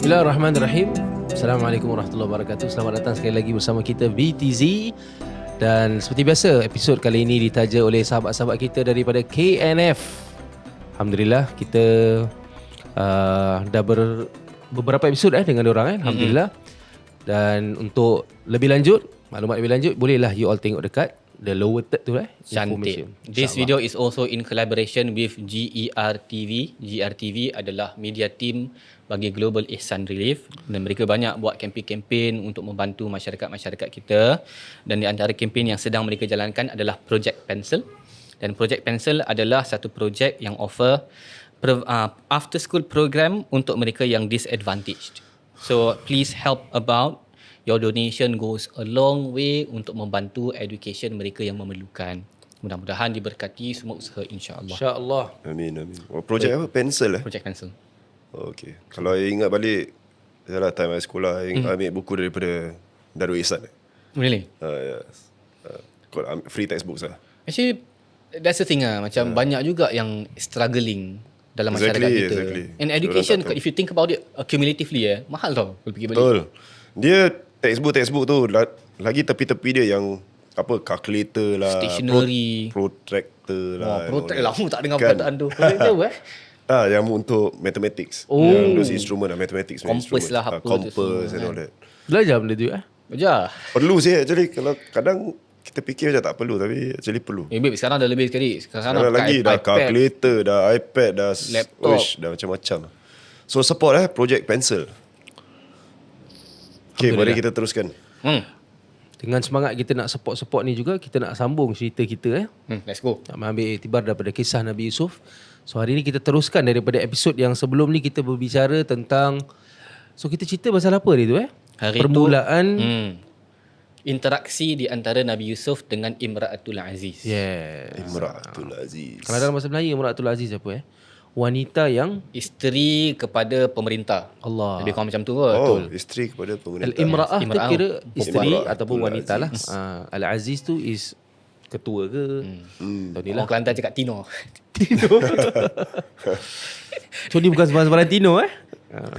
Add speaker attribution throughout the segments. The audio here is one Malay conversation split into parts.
Speaker 1: Bismillahirrahmanirrahim. Assalamualaikum warahmatullahi wabarakatuh. Selamat datang sekali lagi bersama kita VTZ. Dan seperti biasa, episod kali ini ditaja oleh sahabat-sahabat kita daripada KNF. Alhamdulillah, kita dah beberapa episod dengan diorang Alhamdulillah. Dan untuk lebih lanjut, maklumat lebih lanjut, bolehlah you all tengok dekat the lower third tu
Speaker 2: Cantik. This video is also in collaboration with GERTV. GERTV adalah media team bagi Global Ihsan Relief dan mereka banyak buat kempen-kempen untuk membantu masyarakat-masyarakat kita, dan di antara kempen yang sedang mereka jalankan adalah Project Pencil. Dan Project Pencil adalah satu projek yang offer after school program untuk mereka yang disadvantaged. So please help about. Your donation goes a long way untuk membantu education mereka yang memerlukan. Mudah-mudahan diberkati semua usaha, insya-Allah.
Speaker 1: InsyaAllah.
Speaker 3: Amin, amin. Projek apa? Pencil
Speaker 2: Project Pencil.
Speaker 3: Okey. Kalau ingat balik, salah time I sekolah, ambil buku daripada Darul Ihsan.
Speaker 2: Really?
Speaker 3: Yes. Free textbooks lah.
Speaker 2: Actually, that's the thing macam banyak juga yang struggling dalam masyarakat kita.
Speaker 3: Exactly.
Speaker 2: And education, if you think about it accumulatively, mahal tau kalau fikir balik.
Speaker 3: Betul. Dia textbook tu lagi tepi-tepi dia yang apa, calculator lah,
Speaker 2: Stationery,
Speaker 3: protractor lah.
Speaker 2: protractor lama tak dengar
Speaker 3: Kan?
Speaker 2: perkataan tu. Protractor
Speaker 3: Yang untuk mathematics.
Speaker 2: Oh.
Speaker 3: Yang those instrument lah, mathematics.
Speaker 2: Compass lah, apa tu
Speaker 3: compass
Speaker 2: semua,
Speaker 3: and all that.
Speaker 1: Belajar benda tu
Speaker 2: Ajar.
Speaker 3: Perlu sih actually. Kalau kadang kita fikir macam tak perlu, tapi actually perlu.
Speaker 2: Babe, sekarang dah lebih sekali. Sekarang
Speaker 3: Lagi dah calculator, dah iPad, dah
Speaker 2: laptop,
Speaker 3: dah macam-macam. So support Project Pencil. Okay, mari kita teruskan.
Speaker 1: Dengan semangat kita nak support ni juga, kita nak sambung cerita kita
Speaker 2: Let's go.
Speaker 1: nak mengambil iktibar daripada kisah Nabi Yusuf. So hari ni kita teruskan daripada episod yang sebelum ni, kita berbicara tentang, so kita cerita pasal apa dia tu
Speaker 2: Hari
Speaker 1: permulaan
Speaker 2: interaksi di antara Nabi Yusuf dengan Imra'atul Aziz.
Speaker 1: Yes.
Speaker 3: Imra'atul Aziz.
Speaker 1: Kalau dalam bahasa Melayu, Imra'atul Aziz apa wanita yang
Speaker 2: Isteri kepada pemerintah.
Speaker 1: Allah.
Speaker 2: Lebih kurang macam tu
Speaker 3: Isteri kepada pemerintah.
Speaker 1: Al-imra'ah tu
Speaker 2: Imra'ah,
Speaker 1: kira isteri
Speaker 3: Imra'atul
Speaker 1: ataupun wanita lah.
Speaker 3: Aziz.
Speaker 1: Al-Aziz tu is ketua ke? Tahu ni lah.
Speaker 2: Orang Kelantan cakap Tino.
Speaker 1: So ni bukan sembarang Tino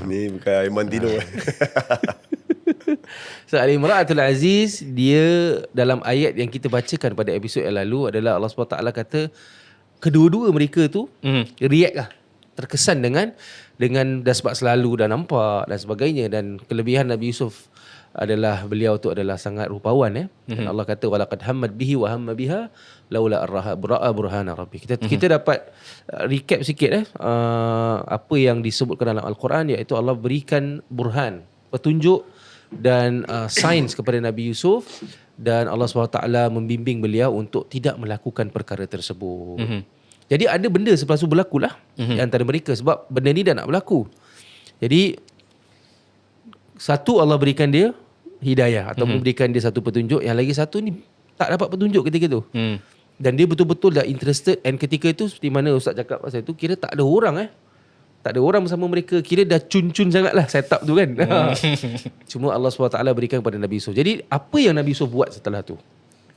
Speaker 3: Ni bukan Aiman Tino.
Speaker 1: So Al-Imra'atul Aziz, dia dalam ayat yang kita bacakan pada episod yang lalu adalah Allah SWT kata kedua-dua mereka tu react lah, terkesan dengan dah sebab selalu dah nampak dan sebagainya. Dan kelebihan Nabi Yusuf adalah beliau tu adalah sangat rupawan Dan Allah kata walaqad hammat bihi wa hamma biha laula arraha burhana rabbi. Kita dapat recap sikit apa yang disebutkan dalam Al-Quran, iaitu Allah berikan burhan, petunjuk dan sains kepada Nabi Yusuf, dan Allah SWT membimbing beliau untuk tidak melakukan perkara tersebut. Jadi ada benda sepelasu berlaku lah di antara mereka, sebab benda ni dah nak berlaku. Jadi satu, Allah berikan dia hidayah atau memberikan dia satu petunjuk. Yang lagi satu ni tak dapat petunjuk ketika tu. Dan dia betul-betul dah interested, and ketika itu seperti mana Ustaz cakap pasal itu, kira tak ada orang tak ada orang bersama mereka. Kira dah cun-cun sangat lah setup tu kan. Cuma Allah SWT berikan kepada Nabi Yusuf. Jadi apa yang Nabi Yusuf buat setelah tu?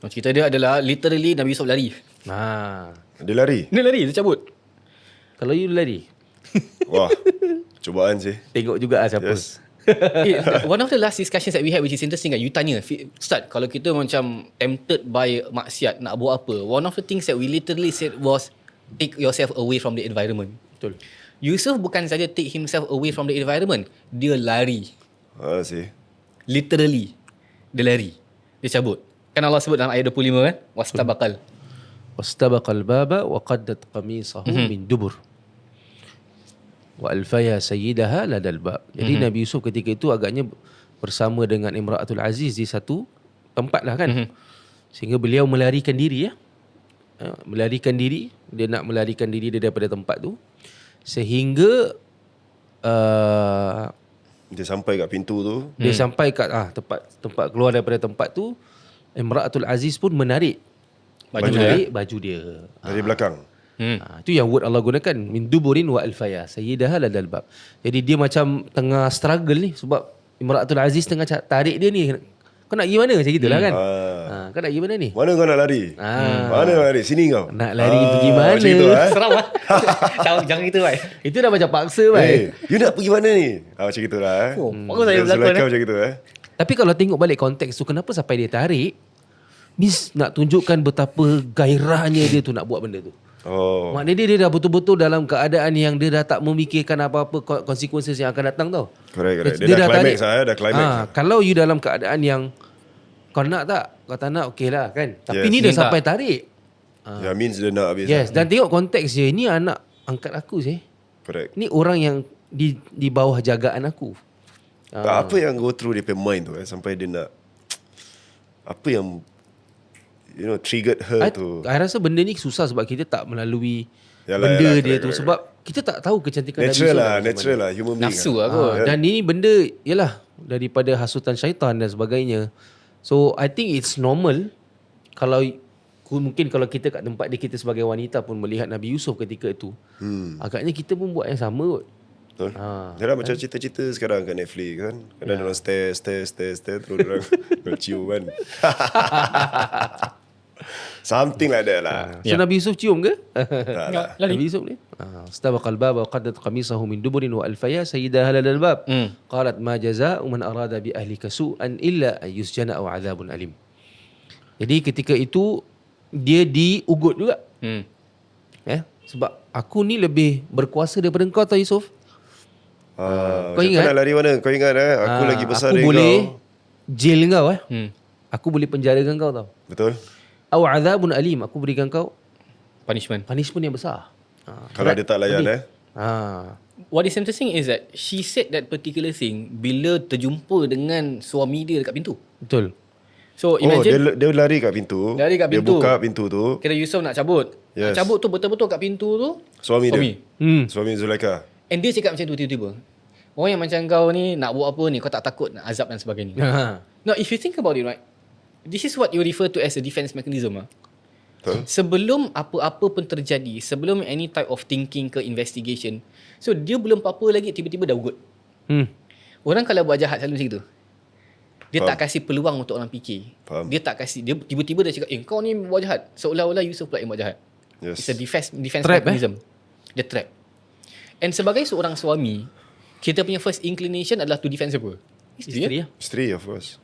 Speaker 2: Cerita dia adalah literally Nabi Yusuf lari.
Speaker 3: Dia lari.
Speaker 2: Dia lari, dia cabut.
Speaker 1: Kalau you lari,
Speaker 3: Wah, cubaan sih.
Speaker 1: tengok juga siapa.
Speaker 3: Yes.
Speaker 2: One of the last discussions that we had, which is interesting, you tanya, Ustaz, kalau kita macam tempted by maksiat, nak buat apa? One of the things that we literally said was, take yourself away from the environment.
Speaker 1: Betul.
Speaker 2: Yusuf bukan saja take himself away from the environment, dia lari.
Speaker 3: Sih.
Speaker 2: Literally, dia lari. Dia cabut. Kan Allah sebut dalam ayat 25 kan? Wastabaqal.
Speaker 1: Wastabaqal baba wa qaddat qamisahu min dubur. Wa alfaya sayyidaha ladal bab. Jadi Nabi Yusuf ketika itu agaknya bersama dengan Imra'atul Aziz di satu tempat lah kan. Sehingga beliau melarikan diri melarikan diri, dia nak melarikan diri dia daripada tempat tu. Sehingga
Speaker 3: Dia sampai kat pintu tu.
Speaker 1: dia sampai kat tempat keluar daripada tempat tu. Imra'atul Aziz pun menarik baju dia
Speaker 3: Dari belakang.
Speaker 1: Itu yang word Allah gunakan, min duburin wa alfaya sayyidaha ladal bab. Jadi dia macam tengah struggle ni, sebab Imra'atul Aziz tengah tarik dia ni. Kau Kau nak pergi mana macam gitulah kan. Kau nak pergi mana ni?
Speaker 3: Mana kau nak lari? Mana nak lari? Sini kau.
Speaker 1: Nak lari pergi mana?
Speaker 3: Macam itu
Speaker 2: Seram lah. Jangan gitu kan.
Speaker 1: Itu dah macam paksa kan.
Speaker 3: You nak pergi mana ni? Macam itulah
Speaker 2: bagus saya berlakon,
Speaker 3: Zulaikha macam gitu
Speaker 1: Tapi kalau tengok balik konteks tu, kenapa sampai dia tarik? Miss nak tunjukkan betapa gairahnya dia tu nak buat benda tu. Maknanya dia dah betul-betul dalam keadaan yang dia dah tak memikirkan apa-apa consequences yang akan datang tau.
Speaker 3: Correct. Dia dah climax lah. Dah climax.
Speaker 1: Kalau you dalam keadaan yang kau nak tak, kau tak nak, okey lah kan. Tapi
Speaker 3: Yes.
Speaker 1: ni dah
Speaker 2: Minta.
Speaker 1: sampai tarik.
Speaker 3: Ya means dia nak habis.
Speaker 1: Yes, dan tengok konteks dia. Ni anak angkat aku sih.
Speaker 3: Correct.
Speaker 1: Ni orang yang di bawah jagaan aku.
Speaker 3: Tak, apa yang go through dia punya mind tu sampai dia nak, apa yang triggered her tu.
Speaker 1: I rasa benda ni susah sebab kita tak melalui
Speaker 3: Yalah,
Speaker 1: benda
Speaker 3: yalah,
Speaker 1: dia
Speaker 3: correct,
Speaker 1: tu.
Speaker 3: correct.
Speaker 1: Sebab kita tak tahu kecantikan Nabi
Speaker 3: Natural
Speaker 1: Yusuf
Speaker 3: lah,
Speaker 1: macam
Speaker 3: natural lah, human being.
Speaker 2: Nafsu lah kot.
Speaker 1: Dan ini benda yalah daripada hasutan syaitan dan sebagainya. So I think it's normal kalau mungkin kalau kita kat tempat dia, kita sebagai wanita pun melihat Nabi Yusuf ketika itu. Agaknya kita pun buat yang sama kot.
Speaker 3: Betul. Dia dah macam cerita-cerita sekarang kat Netflix kan. Kadang orang stare terus orang cium kan. Something like that lah.
Speaker 1: So Nabi Yusuf cium ke?
Speaker 3: Tak lah.
Speaker 1: Nabi Yusuf ni Astabaqal baba wa qaddat qamisahu min duburin wa alfaya sayyidaha lalal bab. Qalat ma jazaa'u man arada bi ahlika su'an illa an yusjana aw 'adzabun alim. Jadi ketika itu dia diugut juga. Sebab aku ni lebih berkuasa daripada kau tau Yusuf.
Speaker 3: Kau
Speaker 1: ingat?
Speaker 3: Kau nak lari mana? Kau ingat aku lagi besar
Speaker 1: aku
Speaker 3: dari
Speaker 1: boleh
Speaker 3: kau.
Speaker 1: jail kau Aku boleh penjarakan kau tau.
Speaker 3: Betul.
Speaker 1: Aw 'adzabun alim, aku berikan kau
Speaker 2: Punishment.
Speaker 1: punishment yang besar.
Speaker 3: Kalau dia tak layan
Speaker 2: What is interesting is that she said that particular thing bila terjumpa dengan suami dia dekat pintu.
Speaker 1: Betul.
Speaker 2: So imagine
Speaker 3: dia lari kat pintu.
Speaker 2: Lari kat
Speaker 3: Dia
Speaker 2: pintu.
Speaker 3: buka pintu tu.
Speaker 2: kira Yusuf nak cabut. Nak
Speaker 3: Yes.
Speaker 2: cabut tu betul-betul kat pintu tu
Speaker 3: Suami dia. Suami Zulaikha.
Speaker 2: And dia cakap macam tu tiba-tiba. Orang yang macam kau ni nak buat apa ni, kau tak takut nak azab dan sebagainya. Now if you think about it right, this is what you refer to as a defense mechanism.
Speaker 3: Betul.
Speaker 2: Sebelum apa-apa pun terjadi, sebelum any type of thinking ke investigation, so dia belum apa-apa lagi tiba-tiba dah ugut. Orang kalau buat jahat selalu macam tu. Dia tak kasih peluang untuk orang fikir.
Speaker 3: Faham.
Speaker 2: Dia tak kasih, dia tiba-tiba dia cakap, kau ni buat jahat. Seolah-olah Yusuf pula yang buat jahat.
Speaker 3: Yes.
Speaker 2: It's a defense
Speaker 1: Trap,
Speaker 2: mechanism. Dia trap. And sebagai seorang suami, kita punya first inclination adalah to defend siapa?
Speaker 1: Isteri lah.
Speaker 3: Isteri of course.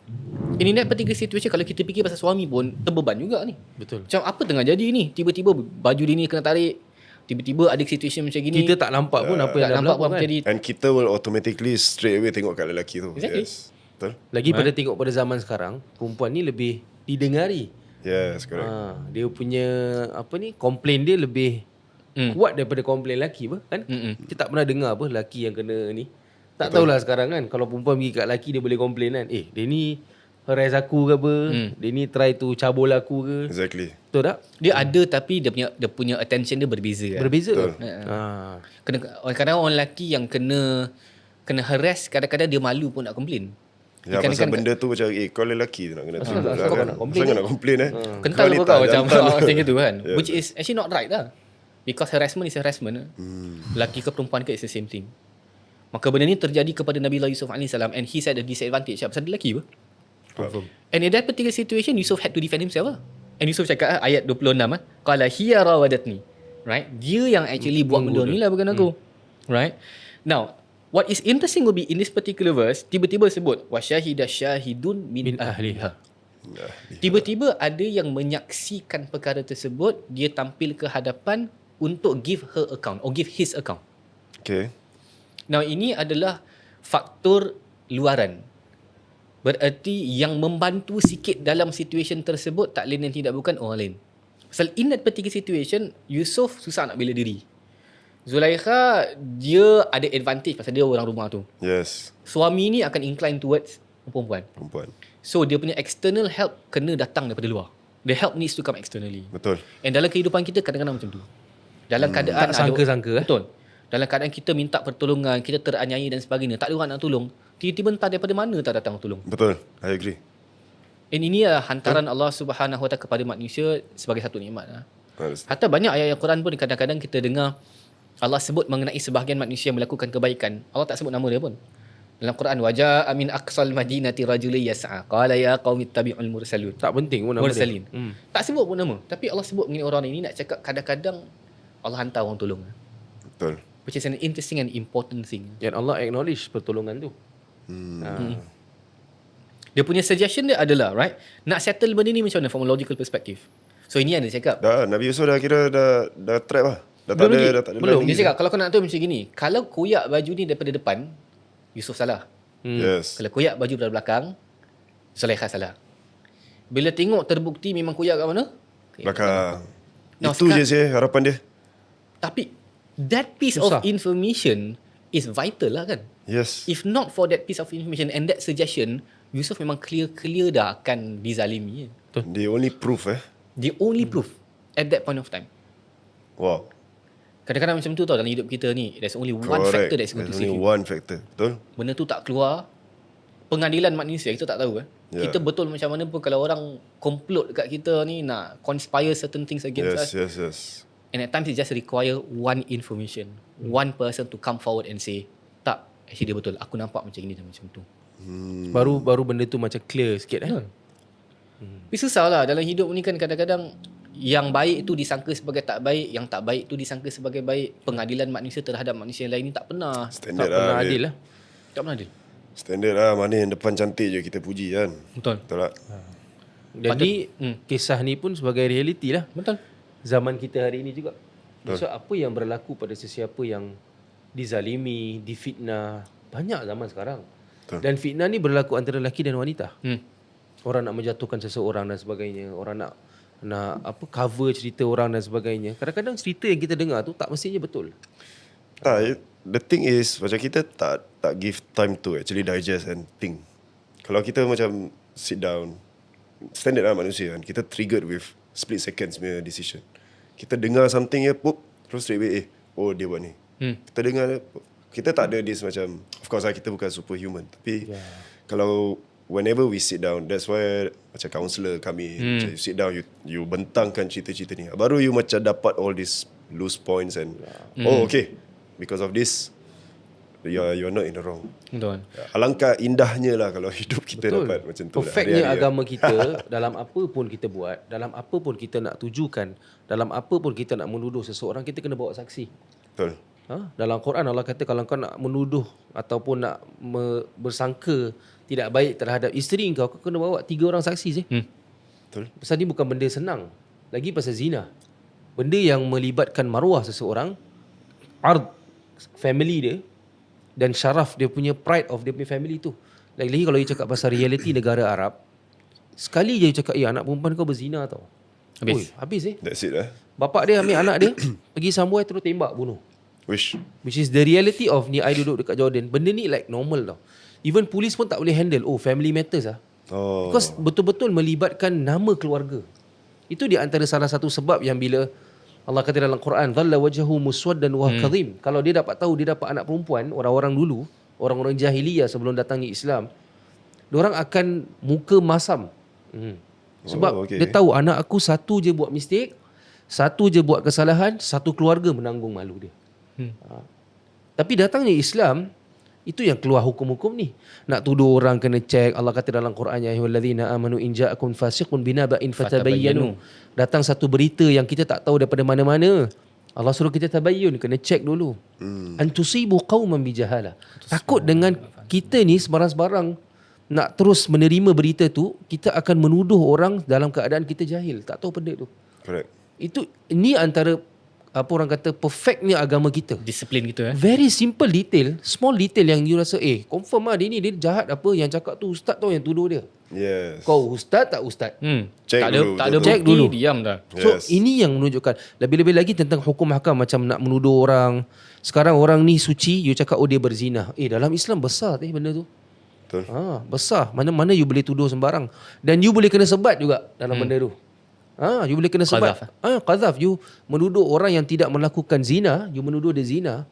Speaker 2: In that particular situation, kalau kita fikir pasal suami pun, terbeban juga ni.
Speaker 1: Betul.
Speaker 2: Macam apa tengah jadi ni? Tiba-tiba baju dia ni kena tarik. Tiba-tiba ada situation macam gini.
Speaker 1: Kita tak nampak pun apa yang
Speaker 2: tak
Speaker 1: dah
Speaker 2: nampak
Speaker 1: berlaku
Speaker 2: pun
Speaker 1: kan.
Speaker 2: jadi.
Speaker 3: And kita will automatically straight away tengok kat lelaki tu.
Speaker 2: Exactly.
Speaker 3: Yes. Betul.
Speaker 1: Lagi pada tengok pada zaman sekarang, perempuan ni lebih didengari.
Speaker 3: Yes, correct.
Speaker 1: Dia punya komplain dia lebih kuat daripada komplain lelaki apa kan? Kita tak pernah dengar apa lelaki yang kena ni. Tak tahulah sekarang kan, kalau perempuan pergi kat lelaki dia boleh komplain kan. Dia ni harass aku ke apa, dia ni try to cabul aku ke.
Speaker 3: Exactly.
Speaker 1: Betul tak?
Speaker 2: Dia ada tapi dia punya attention dia berbeza.
Speaker 1: Berbeza.
Speaker 3: Betul.
Speaker 2: Kadang-kadang orang lelaki yang kena harass, kadang-kadang dia malu pun nak komplain.
Speaker 3: Ya, pasal benda tu macam kau lelaki tu nak kena
Speaker 1: Asal
Speaker 3: tahu
Speaker 1: kau
Speaker 3: kan.
Speaker 1: nak complain
Speaker 3: Asal kau nak complain
Speaker 2: Kental
Speaker 3: ni
Speaker 2: apa
Speaker 3: tak
Speaker 2: kau macam
Speaker 3: jantan.
Speaker 2: macam gitu kan.
Speaker 3: Yeah.
Speaker 2: Which is actually not right lah. Because harassment is harassment. Lelaki ke perempuan ke it's the same thing. Maka benda ni terjadi kepada Nabi Yusuf AS and he's at a disadvantage. Pasal dia lelaki apa?
Speaker 3: Confirm.
Speaker 2: And in that particular situation, Yusuf had to defend himself lah. And Yusuf cakap ayat 26 qala hiya rawadatni. Right? Dia yang actually buat benda ni lah bukan aku. Right? Now, what is interesting will be in this particular verse, tiba-tiba sebut wasyahida syahidun min ahliha. Tiba-tiba ada yang menyaksikan perkara tersebut, dia tampil ke hadapan untuk give her account or give his account.
Speaker 3: Okay.
Speaker 2: Now ini adalah faktor luaran. Bererti yang membantu sikit dalam situation tersebut tak lain dan tidak bukan orang lain. Pasal in that particular situation, Yusuf susah nak bela diri. Zulaikha dia ada advantage pasal dia orang rumah tu.
Speaker 3: Yes.
Speaker 2: Suami ni akan incline towards perempuan. So dia punya external help kena datang daripada luar. The help needs to come externally.
Speaker 3: Betul.
Speaker 2: And dalam kehidupan kita kadang-kadang macam tu. Dalam keadaan
Speaker 1: tak sangka-sangka,
Speaker 2: Betul. Dalam keadaan kita minta pertolongan, kita teraniaya dan sebagainya, tak ada orang nak tolong, tiba-tiba entah daripada mana tak datang tolong.
Speaker 3: Betul. I agree.
Speaker 2: And ini hantaran Allah Subhanahu Wa Taala kepada manusia sebagai satu nikmat. Hatta banyak ayat Al-Quran pun kadang-kadang kita dengar Allah sebut mengenai sebahagian manusia yang melakukan kebaikan. Allah tak sebut nama dia pun. Dalam Quran, wajah min aqsal madinati rajulun yas'a qala ya qaumi ittabi'ul mursalun.
Speaker 1: Tak penting pun nama
Speaker 2: Mursalin.
Speaker 1: dia.
Speaker 2: Tak sebut pun nama, tapi Allah sebut mengenai orang ini nak cakap kadang-kadang Allah hantar orang tolong.
Speaker 3: Betul.
Speaker 2: Which is an interesting and important thing.
Speaker 1: Dan Allah acknowledge pertolongan tu.
Speaker 2: Dia punya suggestion dia adalah, right, nak settle benda ni macam mana from a logical perspective. So ini yang dia cakap.
Speaker 3: Dah Nabi Yusuf dah kira dah trap lah. Dah tak
Speaker 2: Belum lagi.
Speaker 3: ada dah tak ada
Speaker 2: Belum.
Speaker 3: lagi.
Speaker 2: Dia cakap kalau kau nak tahu macam gini, kalau koyak baju ni daripada depan, Yusuf salah.
Speaker 3: Yes.
Speaker 2: Kalau koyak baju dari belakang, Zulaikha salah. Bila tengok terbukti memang koyak kat mana?
Speaker 3: Belakang.
Speaker 2: Now,
Speaker 3: Itu je sih harapan dia.
Speaker 2: Tapi that piece
Speaker 1: Susah.
Speaker 2: of information is vital lah kan.
Speaker 3: Yes.
Speaker 2: If not for that piece of information and that suggestion, Yusuf memang clear dah akan dizalimi.
Speaker 3: The only proof
Speaker 2: The only proof at that point of time.
Speaker 3: Wow.
Speaker 2: Kadang-kadang macam tu tau dalam hidup kita ni. There's only one
Speaker 3: Correct.
Speaker 2: factor that's going to
Speaker 3: There's
Speaker 2: save
Speaker 3: only
Speaker 2: you.
Speaker 3: one factor. Betul?
Speaker 2: Benda tu tak keluar, pengadilan manusia kita tak tahu
Speaker 3: Yeah.
Speaker 2: Kita betul macam mana pun kalau orang komplot dekat kita ni nak conspire certain things against us.
Speaker 3: Yes.
Speaker 2: And at times it just require one information. One person to come forward and say, tak, actually dia betul. Aku nampak macam ini dan macam tu.
Speaker 1: Baru benda tu macam clear sikit
Speaker 2: Tapi susah lah dalam hidup ni kan kadang-kadang yang baik tu disangka sebagai tak baik, yang tak baik tu disangka sebagai baik. Pengadilan manusia terhadap manusia yang lain ni tak pernah.
Speaker 1: Tak
Speaker 3: Standard
Speaker 1: pernah
Speaker 3: lah.
Speaker 1: adil lah.
Speaker 2: Tak pernah adil.
Speaker 3: Standard lah. Mana yang depan cantik je kita puji kan.
Speaker 2: Betul.
Speaker 3: Betul tak?
Speaker 1: Jadi kisah ni pun sebagai realiti lah.
Speaker 2: Betul.
Speaker 1: Zaman kita hari ini juga. Maksud apa yang berlaku pada sesiapa yang dizalimi, difitnah. Banyak zaman sekarang.
Speaker 3: Betul.
Speaker 1: Dan fitnah ni berlaku antara lelaki dan wanita.
Speaker 2: Hmm.
Speaker 1: Orang nak menjatuhkan seseorang dan sebagainya. Orang nak cover cerita orang dan sebagainya. Kadang-kadang cerita yang kita dengar tu tak mestinya betul.
Speaker 3: The thing is macam kita tak give time to actually digest and think. Kalau kita macam sit down, standard lah manusia kan, kita triggered with split seconds punya decision. Kita dengar something ya, pop, terus straight away oh dia buat ni. Kita dengar kita tak ada this macam, of course lah kita bukan superhuman, tapi kalau whenever we sit down, that's why macam counselor kami, macam you sit down, you bentangkan cerita-cerita ni, baru you macam dapat all these loose points and oh okay, because of this you're not in the wrong.
Speaker 2: Betul.
Speaker 3: Alangkah indahnya lah kalau hidup kita dapat macam tu.
Speaker 1: Perfectnya
Speaker 3: lah, hari-hari
Speaker 1: agama kita dalam apa pun kita buat, dalam apa pun kita nak tujukan, dalam apa pun kita nak menuduh seseorang, kita kena bawa saksi.
Speaker 3: Betul.
Speaker 1: Dalam Quran Allah kata kalau kau nak menuduh ataupun nak bersangka tidak baik terhadap isteri kau kena bawa 3 orang saksi je.
Speaker 3: Betul.
Speaker 1: Pasal ni bukan benda senang. Lagi pasal zina. Benda yang melibatkan maruah seseorang, ard family dia dan syaraf dia punya, pride of dia punya family tu. Lagi-lagi kalau you cakap pasal reality negara Arab, sekali je you cakap anak perempuan kau berzina tau.
Speaker 2: Habis.
Speaker 1: Habis
Speaker 3: That's it lah.
Speaker 1: Bapak dia ambil anak dia pergi somewhere terus tembak bunuh. Which is the reality of ni I duduk dekat Jordan. Benda ni like normal tau. Even polis pun tak boleh handle. Oh, family matters lah.
Speaker 3: Oh.
Speaker 1: Because betul-betul melibatkan nama keluarga. Itu di antara salah satu sebab yang bila Allah kata dalam Quran, dhalla wajhahu muswaddan wa kadhim. Kalau dia dapat tahu dia dapat anak perempuan, orang-orang dulu, orang-orang jahiliyah sebelum datangi Islam, diorang akan muka masam. Sebab dia tahu anak aku satu je buat mistake, satu je buat kesalahan, satu keluarga menanggung malu dia. Tapi datangnya Islam, itu yang keluar hukum-hukum ni. Nak tuduh orang kena cek. Allah kata dalam Quran, ya ayyuhallazina amanu in ja'akum fasiqun binaba'in fatabayyanu. Datang satu berita yang kita tak tahu daripada mana-mana, Allah suruh kita tabayyun, kena cek dulu. An tusibu qauman bijahalah. Takut dengan kita ni sebarang-sebarang nak terus menerima berita tu, kita akan menuduh orang dalam keadaan kita jahil, tak tahu benda tu.
Speaker 3: Correct.
Speaker 1: Ini antara apa orang kata perfectnya agama kita.
Speaker 2: Disiplin kita
Speaker 1: Very simple detail, small detail yang you rasa confirm lah dia ni dia jahat apa, yang cakap tu ustaz tau yang tuduh dia.
Speaker 3: Yes.
Speaker 1: Kau ustaz tak ustaz?
Speaker 3: Check
Speaker 2: tak ada
Speaker 3: dulu,
Speaker 2: tak ada
Speaker 3: betul-betul.
Speaker 1: Check
Speaker 2: bukti,
Speaker 1: dulu.
Speaker 2: diam dah.
Speaker 1: So
Speaker 3: Yes.
Speaker 1: ini yang menunjukkan. Lebih-lebih lagi tentang hukum hakam, macam nak menuduh orang. Sekarang orang ni suci, you cakap dia berzina. Dalam Islam besar benda tu.
Speaker 3: Betul.
Speaker 1: Besar. Mana-mana you boleh tuduh sembarang. Dan you boleh kena sebat juga dalam benda tu. You boleh kena sebat. Qazaf. You menuduh orang yang tidak melakukan zina, you menuduh dia zina.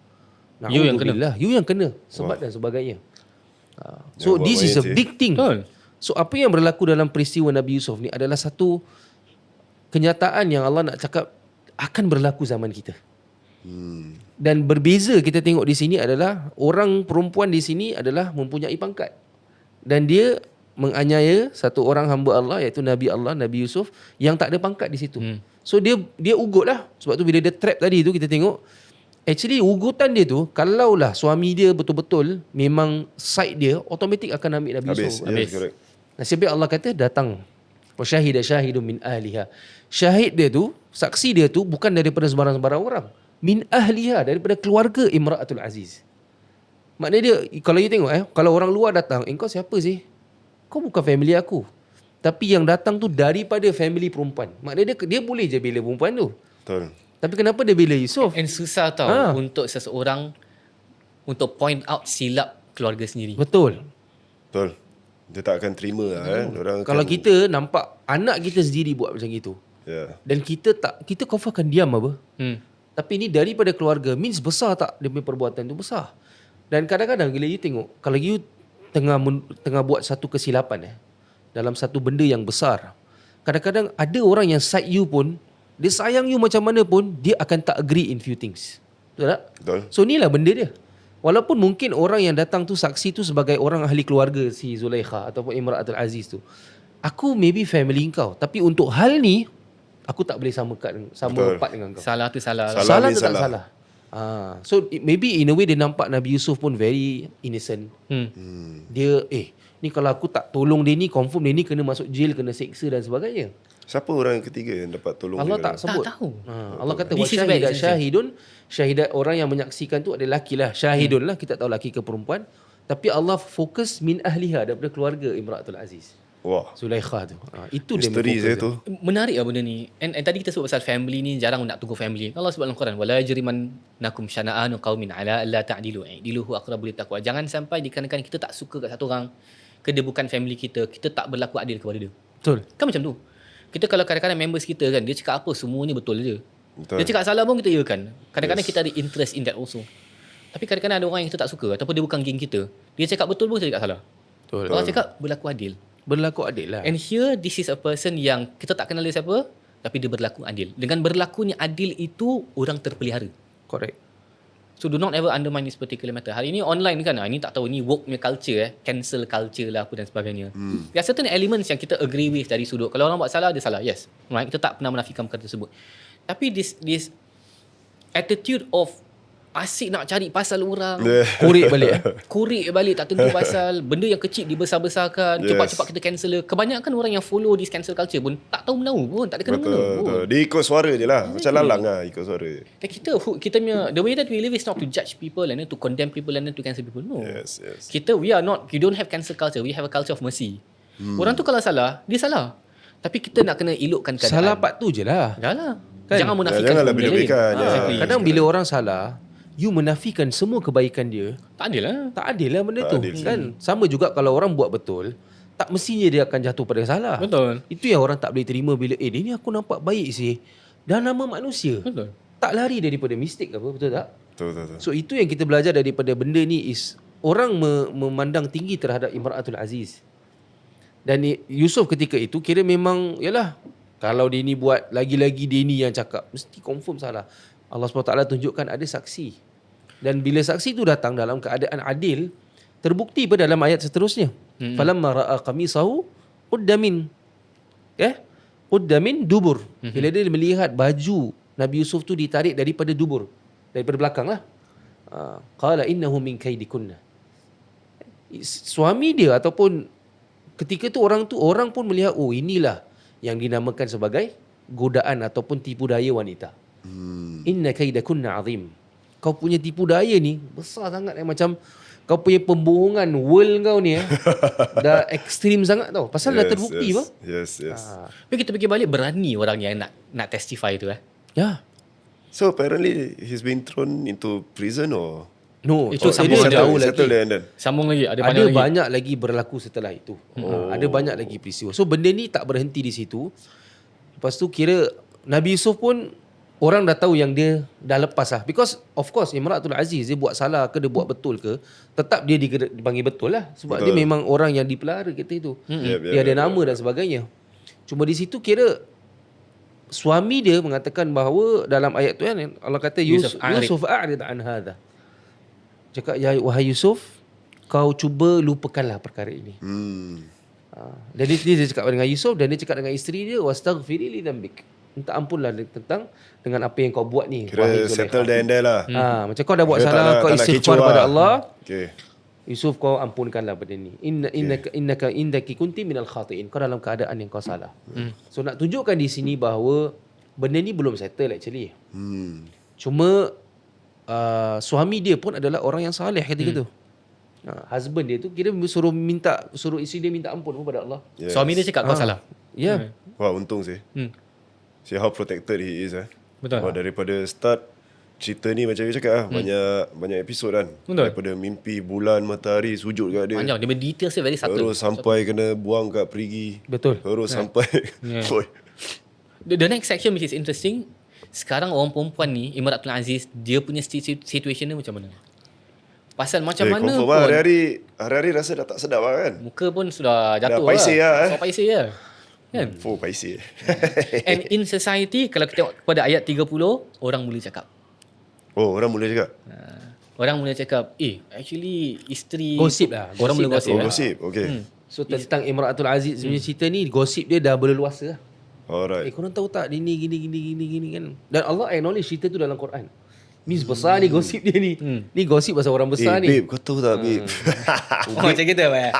Speaker 2: You yang kena.
Speaker 1: Na'udzubillah. You yang kena. Sebat dan sebagainya. So
Speaker 3: Yang
Speaker 1: this
Speaker 3: buat
Speaker 1: is a
Speaker 3: main
Speaker 1: big thing.
Speaker 2: Betul.
Speaker 1: So apa yang berlaku dalam peristiwa Nabi Yusuf ni adalah satu kenyataan yang Allah nak cakap akan berlaku zaman kita. Dan berbeza kita tengok di sini adalah orang perempuan di sini adalah mempunyai pangkat. Dan dia menganiaya satu orang hamba Allah iaitu Nabi Allah, Nabi Yusuf yang tak ada pangkat di situ. So dia ugut lah. Sebab tu bila dia trap tadi tu kita tengok actually ugutan dia tu kalaulah suami dia betul-betul memang side dia, automatik akan ambil Nabi Yusuf.
Speaker 3: Yes, correct.
Speaker 1: Nasib baik Allah kata datang wa syahida syahidun min ahliha. Syahid dia tu, saksi dia tu bukan daripada sembarang-sembarang orang. Min ahliha, daripada keluarga Imra'atul Aziz. Maknanya dia, kalau you tengok kalau orang luar datang, kau siapa sih? Kau bukan family aku. Tapi yang datang tu daripada family perempuan. Maknanya dia boleh je bela perempuan tu.
Speaker 3: Betul.
Speaker 1: Tapi kenapa dia bela Yusuf?
Speaker 2: And susah tau untuk seseorang untuk point out silap keluarga sendiri.
Speaker 1: Betul.
Speaker 3: Betul. Dia tak akan terima lah. Orang
Speaker 1: Kalau
Speaker 3: akan,
Speaker 1: kita nampak anak kita sendiri buat macam itu, dan kita confirm akan diam apa? Tapi ini daripada keluarga, means besar tak dia punya perbuatan tu besar. Dan kadang-kadang bila you tengok, kalau you tengah buat satu kesilapan dalam satu benda yang besar, kadang-kadang ada orang yang side you pun, dia sayang you macam mana pun, dia akan tak agree in few things. Betul tak?
Speaker 3: Betul.
Speaker 1: So inilah benda dia. Walaupun mungkin orang yang datang tu saksi tu sebagai orang ahli keluarga si Zulaikha ataupun Imra'atul Aziz tu, aku maybe family kau, tapi untuk hal ni aku tak boleh sama part dengan kau.
Speaker 2: Salah tu salah.
Speaker 1: Salah
Speaker 3: ni
Speaker 1: tu tak
Speaker 3: salah.
Speaker 1: salah. So maybe in a way dia nampak Nabi Yusuf pun very innocent. Dia ni kalau aku tak tolong dia ni, confirm dia ni kena masuk jail, kena seksa dan sebagainya.
Speaker 3: Siapa orang yang ketiga yang dapat tolong
Speaker 1: Allah
Speaker 3: dia?
Speaker 1: tak sebut.
Speaker 2: Tak tahu.
Speaker 1: Allah kata
Speaker 2: This is very
Speaker 1: wasyahidat
Speaker 2: sensitive.
Speaker 1: syahidun. Syahidat orang yang menyaksikan tu adalah lelaki lah. Syahidun lah, kita tahu lelaki ke perempuan. Tapi Allah fokus min ahliha, daripada keluarga Imra'atul Aziz.
Speaker 3: Wah,
Speaker 1: Zulaikha tu. Itu dia
Speaker 3: misteri
Speaker 1: fokus
Speaker 3: saya
Speaker 1: dia.
Speaker 3: tu.
Speaker 2: Menarik lah benda ni. And tadi kita sebut pasal family ni, jarang nak tunggu family. Allah sebut dalam Quran, wala yajrimannakum syana'anu qaumin ala alla ta'dilu. Diluhu aqrabu littaqwa. Jangan sampai dikarenakan kita tak suka kat satu orang, ke dia bukan family kita tak berlaku adil kepada dia.
Speaker 1: Betul.
Speaker 2: Kan macam tu. Kita kalau kadang-kadang members kita kan, dia cakap apa semuanya betul je.
Speaker 3: Betul.
Speaker 2: Dia cakap salah pun kita iakan. Kadang-kadang kita ada interest in that also. Tapi kadang-kadang ada orang yang kita tak suka ataupun dia bukan geng kita. Dia cakap betul pun kita cakap salah.
Speaker 1: Betul.
Speaker 2: Allah cakap berlaku adil.
Speaker 1: Berlaku adil lah.
Speaker 2: And here this is a person yang kita tak kenal dia siapa, tapi dia berlaku adil. Dengan berlakunya adil itu orang terpelihara.
Speaker 1: Correct.
Speaker 2: So do not ever undermine this particular matter. Hari ni online kan, ini tak tahu ni woke punya culture cancel culture lah apa dan sebagainya. There are certain elements yang kita agree with dari sudut. Kalau orang buat salah, dia salah. Yes. Right? Kita tak pernah menafikan perkara tersebut. Tapi this attitude of asyik nak cari pasal orang,
Speaker 1: Korek balik
Speaker 2: korek balik tak tentu pasal, benda yang kecil dibesar-besarkan,
Speaker 3: Yes.
Speaker 2: cepat-cepat kita cancel. Kebanyakan orang yang follow this cancel culture pun tak tahu menahu pun, tak ada kena-mena
Speaker 3: Betul,
Speaker 2: pun.
Speaker 3: betul. Dia ikut suara je lah. Macam lalang lah ikut suara.
Speaker 2: Dan kita punya the way that we live is not to judge people and then to condemn people and then to cancel people. No.
Speaker 3: Yes, yes.
Speaker 2: We don't have cancel culture. We have a culture of mercy. Orang tu kalau salah, dia salah. Tapi kita nak kena elokkan keadaan.
Speaker 1: Salah part tu je lah.
Speaker 2: Dah lah.
Speaker 1: Kan?
Speaker 2: Jangan menafikan
Speaker 3: Janganlah
Speaker 2: benda lain.
Speaker 3: beda-bedakan, ya.
Speaker 2: Exactly.
Speaker 1: Kadang bila orang salah, you menafikan semua kebaikan dia.
Speaker 2: Tak adil lah.
Speaker 1: Tak adil lah benda
Speaker 3: Tak
Speaker 1: tu.
Speaker 3: adil.
Speaker 1: Kan? Sama juga kalau orang buat betul, tak mestinya dia akan jatuh pada salah.
Speaker 2: Betul.
Speaker 1: Itu yang orang tak boleh terima bila dia ni aku nampak baik sih. Dan nama manusia.
Speaker 2: Betul.
Speaker 1: Tak lari daripada mistik apa, betul tak?
Speaker 3: Betul, betul, betul.
Speaker 1: So itu yang kita belajar daripada benda ni is orang memandang tinggi terhadap Imra'atul Aziz. Dan Yusuf ketika itu kira memang yalah, kalau dia ni buat lagi-lagi dia ni yang cakap, mesti confirm salah. Allah SWT tunjukkan ada saksi. Dan bila saksi tu datang dalam keadaan adil, terbukti pada dalam ayat seterusnya. Falamma ra'a qamisahu qudda min dubur. Bila dia melihat baju Nabi Yusuf tu ditarik daripada dubur, daripada belakang lah. Qala innahu min kaidikunna. Suami dia ataupun ketika tu orang pun melihat, oh inilah yang dinamakan sebagai godaan ataupun tipu daya wanita. Inna kaidakunna azim. Kau punya tipu daya ni besar sangat, macam kau punya pembohongan world kau ni dah ekstrim sangat tau. Pasal dah terbukti
Speaker 3: yes,
Speaker 1: apa?
Speaker 3: Yes, yes.
Speaker 2: Tapi kita fikir balik, berani orang yang nak testify tu
Speaker 1: Ya.
Speaker 3: So apparently he's been thrown into prison or?
Speaker 1: No,
Speaker 2: Itu
Speaker 1: dia
Speaker 2: sambung
Speaker 1: jauh
Speaker 3: settle
Speaker 1: lagi.
Speaker 3: there and then.
Speaker 2: Sambung lagi, ada
Speaker 1: Ada
Speaker 2: banyak lagi.
Speaker 1: banyak lagi berlaku setelah itu. Ada banyak lagi peristiwa. So benda ni tak berhenti di situ. Lepas tu kira Nabi Yusuf pun orang dah tahu yang dia dah lepas lah. Because of course Imra'atul Aziz dia buat salah ke dia buat betul ke, tetap dia dipanggil betul lah. Sebab
Speaker 3: Betul.
Speaker 1: dia memang orang yang dipelihara kita itu.
Speaker 3: Yep,
Speaker 1: Dia ada nama dan sebagainya. Cuma di situ kira suami dia mengatakan bahawa dalam ayat tu kan Allah kata
Speaker 2: Yusuf
Speaker 1: Yusuf a'rid an hadha. Cakap ya wahai Yusuf, kau cuba lupakanlah perkara ini. Dan dia cakap dengan Yusuf dan dia cakap dengan isteri dia wastaghfiri li dhanbik. Minta ampunlah dengan apa yang kau buat ni.
Speaker 3: Kira settle there and there lah.
Speaker 1: Macam kau dah buat
Speaker 3: Kira
Speaker 1: salah, kau
Speaker 3: tak nak
Speaker 1: istighfar
Speaker 3: kecoh
Speaker 1: pada
Speaker 3: lah.
Speaker 1: Allah.
Speaker 3: Okay.
Speaker 1: Yusuf, kau ampunkanlah benda ni. Innaka indaki kunti minal khatiin. Kau dalam keadaan yang kau salah. So nak tunjukkan di sini bahawa benda ni belum settle actually. Cuma suami dia pun adalah orang yang saleh ketika tu. Husband dia tu kira suruh isteri dia minta ampun kepada Allah.
Speaker 3: Yes.
Speaker 2: Suami dia cakap kau salah.
Speaker 1: Ya.
Speaker 3: Wah, untung sih. See how protected he is.
Speaker 2: Betul.
Speaker 3: Wah, daripada start cerita ni macam you cakap lah, banyak episod kan.
Speaker 2: Betul.
Speaker 3: Daripada mimpi bulan, matahari sujud kat dia.
Speaker 2: Panjang. Dia details dia very subtle.
Speaker 3: Terus sampai kena buang kat perigi.
Speaker 1: Betul.
Speaker 3: Terus sampai Oi.
Speaker 2: The next section which is interesting, sekarang orang perempuan ni, Imaratul Aziz, dia punya situation dia macam mana? Pasal macam mana
Speaker 3: confirm
Speaker 2: pun
Speaker 3: lah, hari-hari rasa dah tak sedap lah kan.
Speaker 2: muka pun sudah jatuh
Speaker 3: paiseh lah,
Speaker 2: So paiseh lah. Kan?
Speaker 3: Paisi.
Speaker 2: And in society, kalau kita tengok kepada ayat 30, orang mula cakap.
Speaker 3: Oh, orang mula cakap.
Speaker 2: Orang mula cakap, actually isteri...
Speaker 1: Gosip lah.
Speaker 2: Orang mula gosip.
Speaker 3: Oh, gosip. Okay.
Speaker 1: So tentang Imratul Aziz punya cerita ni, gosip dia dah berleluasa lah.
Speaker 3: Alright.
Speaker 1: Korang tahu tak dia ni gini kan. Dan Allah acknowledge cerita tu dalam Quran. Means besar ni gosip dia ni. Ni gosip pasal orang besar ni.
Speaker 3: Babe, kau tahu tak babe?
Speaker 2: Oh, macam kita apa?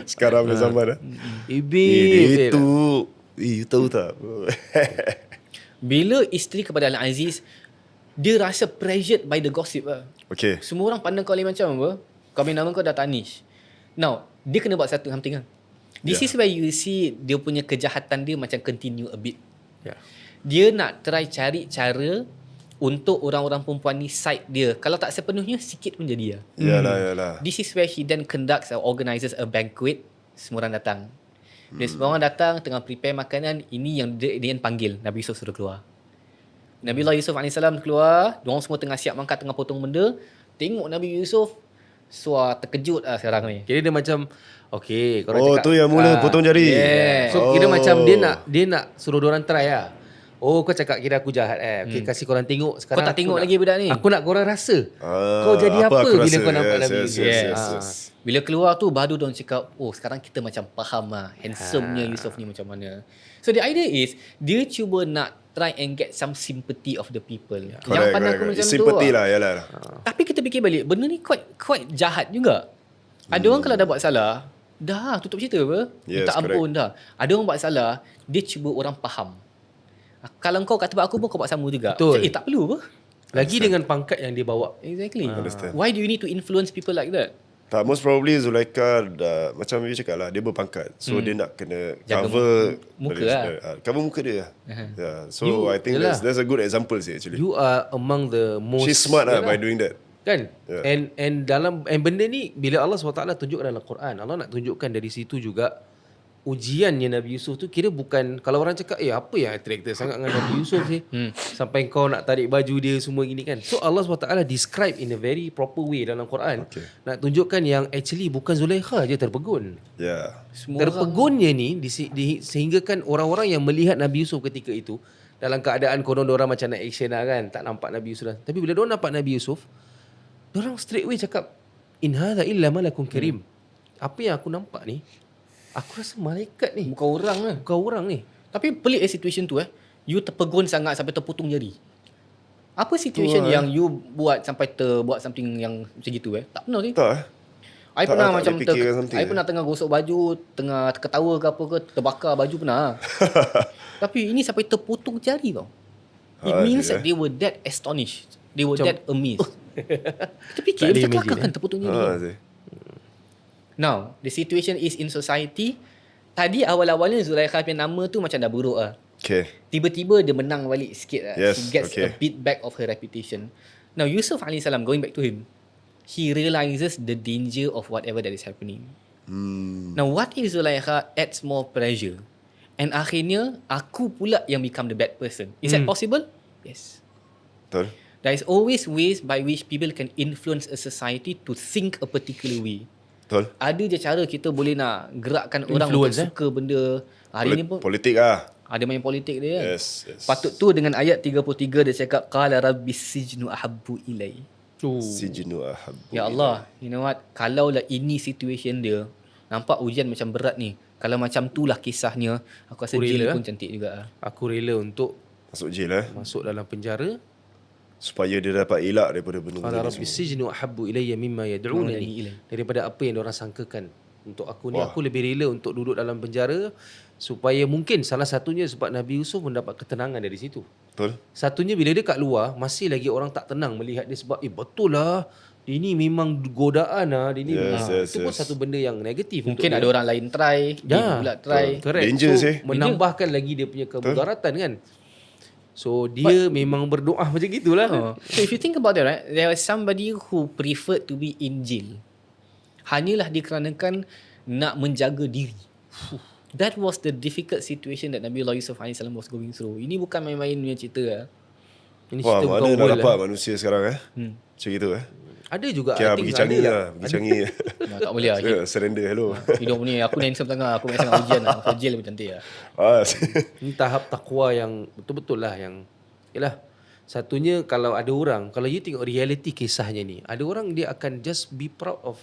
Speaker 3: Sekarang punya zaman lah.
Speaker 1: Babe.
Speaker 3: Itu. You tahu tak?
Speaker 2: Bila isteri kepada Al-Aziz, dia rasa pressured by the gossip lah.
Speaker 3: Okay.
Speaker 2: Semua orang pandang kau lain macam apa? Kau punya nama kau dah tarnish. Now, dia kena buat satu something lah. This is where you see dia punya kejahatan dia macam continue a bit.
Speaker 1: Yeah.
Speaker 2: Dia nak try cari cara untuk orang-orang perempuan ni side dia. Kalau tak sepenuhnya, sikit pun jadi lah.
Speaker 3: Yalah.
Speaker 2: This is where he then conducts or organizes a banquet. Semua orang datang. Dia semua orang datang, tengah prepare makanan. Ini yang dia panggil. Nabi Yusuf suruh keluar. Nabi Allah Yusuf AS keluar. Diorang semua tengah siap mangkat, tengah potong benda. Tengok Nabi Yusuf. Terkejut lah sekarang ni.
Speaker 1: Kira dia macam okay, korang
Speaker 3: Oh,
Speaker 1: cakap,
Speaker 3: tu yang mula potong jari.
Speaker 2: Yeah.
Speaker 1: So kira macam dia nak suruh diorang try lah. Oh, kau cakap kira aku jahat okay, kasih korang tengok sekarang.
Speaker 2: Kau tak tengok lagi budak ni.
Speaker 1: Aku nak korang rasa. Kau jadi apa
Speaker 3: aku
Speaker 1: bila
Speaker 3: rasa.
Speaker 1: kau nampak Nabi
Speaker 3: Yes,
Speaker 1: Yusuf.
Speaker 3: yes.
Speaker 2: Bila keluar tu baru diorang cakap, oh sekarang kita macam faham lah handsome-nya Yusuf ni macam mana. So the idea is dia cuba nak try and get some sympathy of the people. Jangan pandang aku macam tu.
Speaker 3: Sympathy lah, yalah.
Speaker 2: Tapi kita fikir balik, benda ni quite jahat juga. Ada orang kalau dah buat salah, dah tutup cerita apa?
Speaker 3: Yes,
Speaker 2: Minta ampun dah. Ada orang buat salah, dia cuba orang faham. Kalau kau kat tempat aku pun kau buat sama juga.
Speaker 1: Betul.
Speaker 2: Tak perlu apa?
Speaker 1: Lagi dengan pangkat yang dia bawa.
Speaker 2: Exactly.
Speaker 3: Understand.
Speaker 2: Why do you need to influence people like that?
Speaker 3: Tak, most probably Zulaikha dah, macam you cakap lah, dia berpangkat. So dia nak kena
Speaker 2: Jaga
Speaker 3: cover
Speaker 2: muka lah.
Speaker 3: cover muka dia. Yeah. So
Speaker 1: You-
Speaker 3: I think
Speaker 1: yelah.
Speaker 3: that's a good example sih actually.
Speaker 1: You are among the most
Speaker 3: She's smart lah
Speaker 1: Yalah.
Speaker 3: by doing that.
Speaker 1: Kan?
Speaker 3: Yeah.
Speaker 1: And benda ni bila Allah SWT tunjukkan dalam Quran, Allah nak tunjukkan dari situ juga ujiannya Nabi Yusuf tu kira bukan kalau orang cakap apa yang attracted sangat dengan Nabi Yusuf sih sampai kau nak tarik baju dia semua gini kan. So Allah SWT describe in a very proper way dalam Quran.
Speaker 3: Okay.
Speaker 1: Nak tunjukkan yang actually bukan Zulaikha je terpegun.
Speaker 3: Yeah.
Speaker 2: Semua orang
Speaker 1: Terpegunnya ni sehinggakan orang-orang yang melihat Nabi Yusuf ketika itu dalam keadaan konon diorang macam nak action lah kan, tak nampak Nabi Yusuf dah. Tapi bila diorang nampak Nabi Yusuf, diorang straight away cakap, in hadha illa malakun karim. Apa yang aku nampak ni, aku rasa malaikat ni,
Speaker 2: bukan orang lah.
Speaker 1: bukan orang ni.
Speaker 2: Tapi pelik situation tu you terpegun sangat sampai terputung jari. Apa situation yang you buat sampai buat something yang macam gitu Tak pernah sih.
Speaker 3: Tak
Speaker 2: I
Speaker 3: Tak,
Speaker 2: pernah
Speaker 3: tak
Speaker 2: macam
Speaker 3: boleh fikirkan something,
Speaker 2: I pernah tengah gosok baju, tengah ketawa ke apa ke, terbakar baju pernah. Tapi ini sampai terputung jari tau. It means that they were that astonished. They were that amazed. Kita fikir
Speaker 1: Tak ada
Speaker 2: macam
Speaker 1: imagine,
Speaker 2: kelakar kan terputung jari.
Speaker 3: sih.
Speaker 2: Now, the situation is in society. Tadi awal-awalnya Zulaikha punya nama tu macam dah buruk lah.
Speaker 3: Okay.
Speaker 2: Tiba-tiba dia menang balik sikit lah.
Speaker 3: Yes,
Speaker 2: She gets
Speaker 3: okay.
Speaker 2: a bit back of her reputation. Now, Yusuf AS, going back to him, he realizes the danger of whatever that is happening. Now, what if Zulaikha adds more pressure? And akhirnya, aku pula yang become the bad person. Is that possible? Yes.
Speaker 3: Betul.
Speaker 2: There is always ways by which people can influence a society to think a particular way.
Speaker 3: Betul.
Speaker 2: Ada je cara kita boleh nak gerakkan orang
Speaker 1: Influence,
Speaker 2: untuk suka benda. Hari ni pun
Speaker 3: Politik lah.
Speaker 2: Ada main politik dia kan.
Speaker 3: Yes.
Speaker 2: Patut tu dengan ayat 33 dia cakap qala rabbis sijnu ahabbu ilai.
Speaker 3: Sijnu ahabbu.
Speaker 2: Ya Allah, you know what? Kalaulah ini situation dia, nampak ujian macam berat ni. Kalau macam itulah kisahnya, aku rasa
Speaker 1: Aku
Speaker 2: jail
Speaker 1: rela.
Speaker 2: pun cantik juga.
Speaker 1: Aku rela untuk
Speaker 3: Masuk jail
Speaker 1: masuk dalam penjara.
Speaker 3: supaya dia dapat elak daripada benda-benda
Speaker 1: Qala
Speaker 3: ni
Speaker 1: rabbi
Speaker 3: semua.
Speaker 1: sijnu ahabbu ilayya mimma yad'unani
Speaker 2: ilai.
Speaker 1: daripada apa yang diorang sangkakan. Untuk aku ni,
Speaker 3: Wah.
Speaker 1: aku lebih rela untuk duduk dalam penjara supaya mungkin salah satunya sebab Nabi Yusuf mendapat ketenangan dari situ.
Speaker 3: Betul?
Speaker 1: Satunya bila dia kat luar, masih lagi orang tak tenang melihat dia sebab betul lah, dia ni memang godaan lah, dia ni
Speaker 3: Yes, yes,
Speaker 1: itu pun
Speaker 3: yes.
Speaker 1: satu benda yang negatif untuk
Speaker 2: Mungkin
Speaker 1: dia.
Speaker 2: ada orang lain try, dia pula try.
Speaker 1: Correct.
Speaker 3: Danger
Speaker 1: so,
Speaker 3: sih.
Speaker 1: menambahkan lagi dia punya kemudaratan kan. So dia memang berdoa macam gitulah.
Speaker 2: So if you think about it, right, there was somebody who preferred to be in jail. Hanyalah dikarenakan nak menjaga diri. That was the difficult situation that Nabiullah Yusuf AS was going through. Ini bukan main-main punya cerita lah.
Speaker 1: Ini
Speaker 3: Wah,
Speaker 1: cerita
Speaker 3: mana
Speaker 1: bukan
Speaker 3: nak
Speaker 1: world
Speaker 3: dapat
Speaker 1: lah.
Speaker 3: manusia sekarang Macam gitu
Speaker 1: Ada juga
Speaker 3: Okay,
Speaker 1: I think
Speaker 3: pergi Changi
Speaker 1: ada
Speaker 3: lah. Pergi Changi.
Speaker 2: Tak boleh lah.
Speaker 3: Surrender, hello.
Speaker 2: Hidup ni aku ni handsome sangat. Aku main sangat ujian lah. So jail pun cantik lah.
Speaker 1: Ini tahap takwa yang betul-betul lah yang yalah. Satunya kalau ada orang, kalau you tengok reality kisahnya ni, ada orang dia akan just be proud of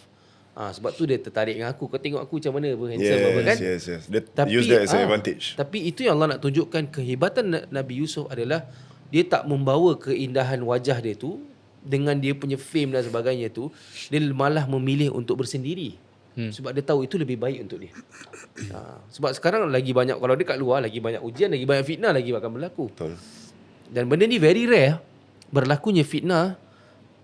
Speaker 1: sebab tu dia tertarik dengan aku. Kau tengok aku macam mana apa handsome apa kan?
Speaker 3: yes. They use that as an advantage.
Speaker 1: Tapi itu yang Allah nak tunjukkan kehebatan Nabi Yusuf adalah dia tak membawa keindahan wajah dia tu dengan dia punya fame dan sebagainya tu, dia malah memilih untuk bersendiri. Sebab dia tahu itu lebih baik untuk dia. Sebab sekarang lagi banyak, kalau dia kat luar lagi banyak ujian, lagi banyak fitnah lagi akan berlaku.
Speaker 3: Betul.
Speaker 1: Dan benda ni very rare berlakunya fitnah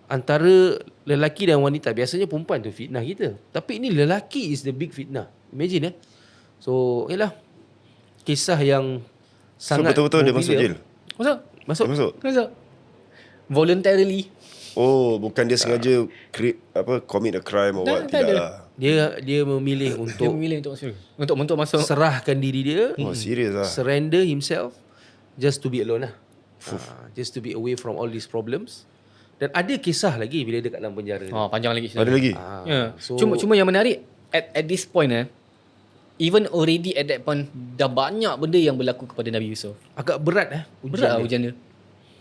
Speaker 1: antara lelaki dan wanita. Biasanya perempuan tu fitnah kita. Tapi ini lelaki is the big fitnah. Imagine So, yalah. Kisah yang
Speaker 3: So
Speaker 1: sangat
Speaker 3: betul-betul dia masuk
Speaker 1: popular.
Speaker 3: jail.
Speaker 1: Masuk.
Speaker 3: Masuk.
Speaker 2: Voluntarily.
Speaker 3: Oh, bukan dia sengaja commit a crime or what.
Speaker 2: tak
Speaker 3: Tidak
Speaker 2: ada.
Speaker 3: lah.
Speaker 1: Dia memilih
Speaker 2: Dia
Speaker 1: untuk
Speaker 2: memilih untuk masuk.
Speaker 1: serahkan diri dia,
Speaker 3: Oh, serius lah.
Speaker 1: surrender himself just to be alone lah. Just to be away from all these problems. Dan ada kisah lagi bila dia kat dalam penjara.
Speaker 2: Oh, panjang lagi.
Speaker 3: Ada lagi?
Speaker 1: So,
Speaker 2: Cuma yang menarik at this point even already at that point dah banyak benda yang berlaku kepada Nabi Yusuf.
Speaker 1: agak berat
Speaker 2: Berat lah
Speaker 1: dia.
Speaker 2: ujian dia.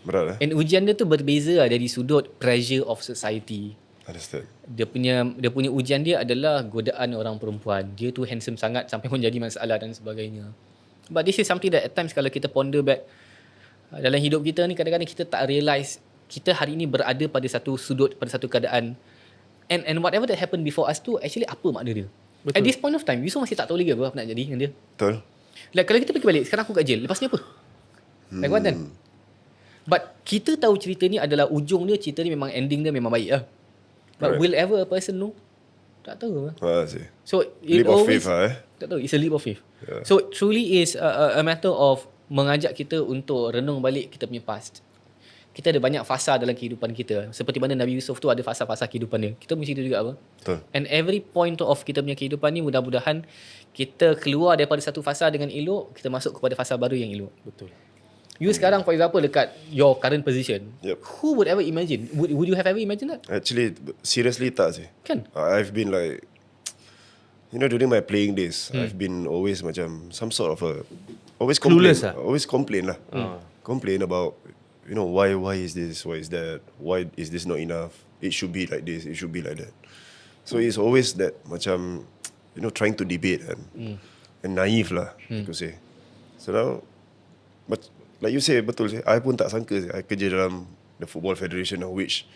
Speaker 3: Berat
Speaker 2: And ujian dia tu berbeza dari sudut pressure of society.
Speaker 3: Understand.
Speaker 2: Dia punya ujian dia adalah godaan orang perempuan. Dia tu handsome sangat sampai menjadi masalah dan sebagainya. But this is something that at times kalau kita ponder back dalam hidup kita ni, kadang-kadang kita tak realise kita hari ni berada pada satu sudut, pada satu keadaan. And whatever that happened before us tu actually apa makna dia? Betul. At this point of time, Yusuf masih tak tahu lagi apa nak jadi dengan dia.
Speaker 3: Betul.
Speaker 2: Like kalau kita fikir balik, sekarang aku kat jail, lepas ni apa? Like what then? But kita tahu cerita ni adalah ujung dia, cerita ni memang ending dia memang baik lah. But
Speaker 3: Correct.
Speaker 2: will ever a person know? Tak tahu lah.
Speaker 3: Sih.
Speaker 2: So it
Speaker 3: Leap of
Speaker 2: always,
Speaker 3: faith lah
Speaker 2: tak tahu, it's a leap of faith.
Speaker 3: Yeah.
Speaker 2: So truly is a matter of mengajak kita untuk renung balik kita punya past. Kita ada banyak fasa dalam kehidupan kita. Seperti mana Nabi Yusuf tu ada fasa-fasa kehidupan dia. Kita mesti itu juga apa?
Speaker 3: Betul.
Speaker 2: And every point of kita punya kehidupan ni mudah-mudahan kita keluar daripada satu fasa dengan elok, kita masuk kepada fasa baru yang elok.
Speaker 1: Betul.
Speaker 2: You sekarang for example dekat your current position.
Speaker 3: Yep.
Speaker 2: Who would ever imagine? Would you have ever imagined that?
Speaker 3: Actually, seriously tak sih.
Speaker 2: Kan?
Speaker 3: I've been like, during my playing days, I've been always macam some sort of always complain.
Speaker 1: Clueless lah.
Speaker 3: Always complain lah. Complain about, why is this? Why is that? Why is this not enough? It should be like this. It should be like that. So it's always that macam, trying to debate and naive lah, aku say. So now, but like you say, betul sih. I pun tak sangka sih. I kerja dalam the Football Federation of which